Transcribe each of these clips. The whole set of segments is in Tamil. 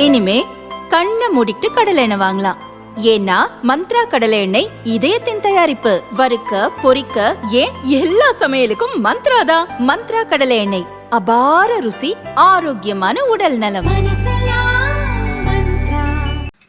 இனிமே கண்ணை மூடிட்டு கடலை எண்ணெய் வாங்கலாம். ஏன்னா மந்த்ரா கடலை எண்ணெய் இதயத்தின் தயாரிப்பு. வறுக்க பொரிக்க ஏன் எல்லா சமையலுக்கும் மந்த்ரா தான். மந்த்ரா கடலை எண்ணெய், அபார ருசி, ஆரோக்கியமான உடல் நலம்.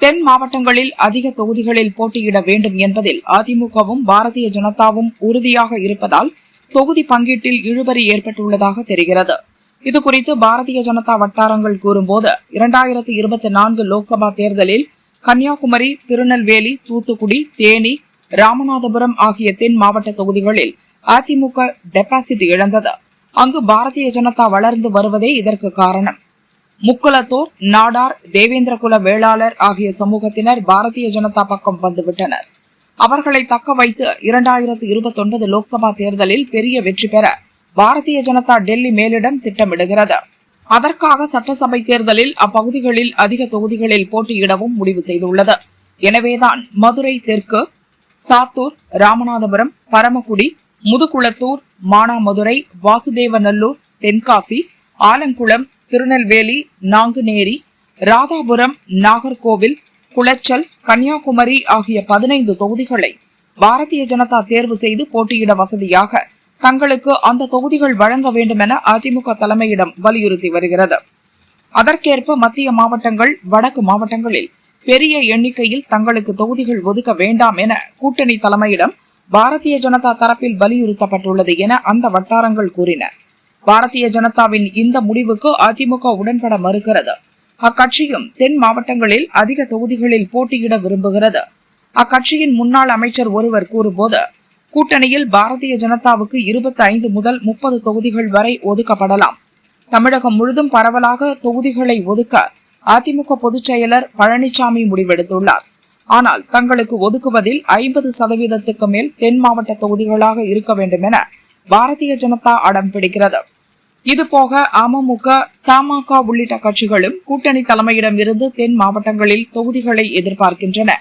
தென் மாவட்டங்களில் அதிக தொகுதிகளில் போட்டியிட வேண்டும் என்பதில் அதிமுகவும் பாரதிய ஜனதாவும் உறுதியாக இருப்பதால் தொகுதி பங்கீட்டில் இழுபறி ஏற்பட்டுள்ளதாக தெரிகிறது. இதுகுறித்து பாரதிய ஜனதா வட்டாரங்கள் கூறும்போது 2024 லோக்சபா தேர்தலில் கன்னியாகுமரி, திருநெல்வேலி, தூத்துக்குடி, தேனி, ராமநாதபுரம் ஆகிய தென் மாவட்ட தொகுதிகளில் அதிமுக டெபாசிட் இழந்தது. அங்கு பாரதிய ஜனதா வளர்ந்து வருவதே இதற்கு காரணம். முக்குலத்தோர், நாடார், தேவேந்திரகுல வேளாளர் ஆகிய சமூகத்தினர் பாரதிய ஜனதா பக்கம் வந்துவிட்டனர். அவர்களை தக்க வைத்து 2029 லோக்சபா தேர்தலில் பெரிய வெற்றி பெற பாரதிய ஜனதா டெல்லி மேலிடம் திட்டமிடுகிறது. அதற்காக சட்டசபை தேர்தலில் அப்பகுதிகளில் அதிக தொகுதிகளில் போட்டியிடவும் முடிவு செய்துள்ளது. எனவேதான் மதுரை தெற்கு, சாத்தூர், ராமநாதபுரம், பரமக்குடி, முதுகுளத்தூர், மானாமதுரை, வாசுதேவநல்லூர், தென்காசி, ஆலங்குளம், திருநெல்வேலி, நாங்குநேரி, ராதாபுரம், நாகர்கோவில், குளச்சல், கன்னியாகுமரி ஆகிய 15 தொகுதிகளை பாரதிய ஜனதா தேர்வு செய்து போட்டியிட வசதியாக தங்களுக்கு அந்த தொகுதிகள் வழங்க வேண்டும் என அதிமுக தலைமையிடம் வலியுறுத்தி வருகிறது. அதற்கேற்ப மத்திய மாவட்டங்கள், வடக்கு மாவட்டங்களில் பெரிய எண்ணிக்கையில் தங்களுக்கு தொகுதிகள் ஒதுக்க வேண்டாம் என கூட்டணி தலைமையிடம் பாரதிய ஜனதா தரப்பில் வலியுறுத்தப்பட்டுள்ளது என அந்த வட்டாரங்கள் கூறின. பாரதிய ஜனதாவின் இந்த முடிவுக்கு அதிமுக உடன்பட மறுக்கிறது. அக்கட்சியும் தென் மாவட்டங்களில் அதிக தொகுதிகளில் போட்டியிட விரும்புகிறது. அக்கட்சியின் முன்னாள் அமைச்சர் ஒருவர் கூறும்போது, கூட்டணியில் பாரதிய ஜனதாவுக்கு 25 முதல் 30 தொகுதிகள் வரை ஒதுக்கப்படலாம். தமிழகம் முழுதும் பரவலாக தொகுதிகளை ஒதுக்க அதிமுக பொதுச் செயலர் பழனிசாமி முடிவெடுத்துள்ளார். ஆனால் தங்களுக்கு ஒதுக்குவதில் 50% மேல் தென் மாவட்ட தொகுதிகளாக இருக்க வேண்டும் என பாரதிய ஜனதா அடம் பிடிக்கிறது. இதுபோக அமமுக, தமாக உள்ளிட்ட கட்சிகளும் கூட்டணி தலைமையிடம் இருந்து தென் மாவட்டங்களில் தொகுதிகளை எதிர்பார்க்கின்றன.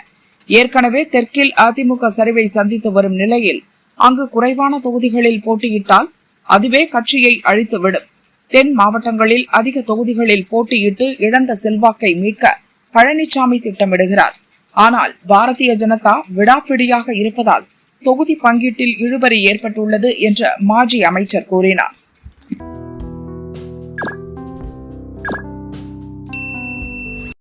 ஏற்கனவே தெற்கில் அதிமுக சரிவை சந்தித்து வரும் நிலையில் அங்கு குறைவான தொகுதிகளில் போட்டியிட்டால் அதுவே கட்சியை அழித்துவிடும். தென் மாவட்டங்களில் அதிக தொகுதிகளில் போட்டியிட்டு இழந்த செல்வாக்கை மீட்க பழனிசாமி திட்டமிடுகிறார். ஆனால் பாரதிய ஜனதா விடாப்பிடியாக இருப்பதால் தொகுதி பங்கீட்டில் இழுபறி ஏற்பட்டுள்ளது என்று மாஜி அமைச்சர் கூறினார்.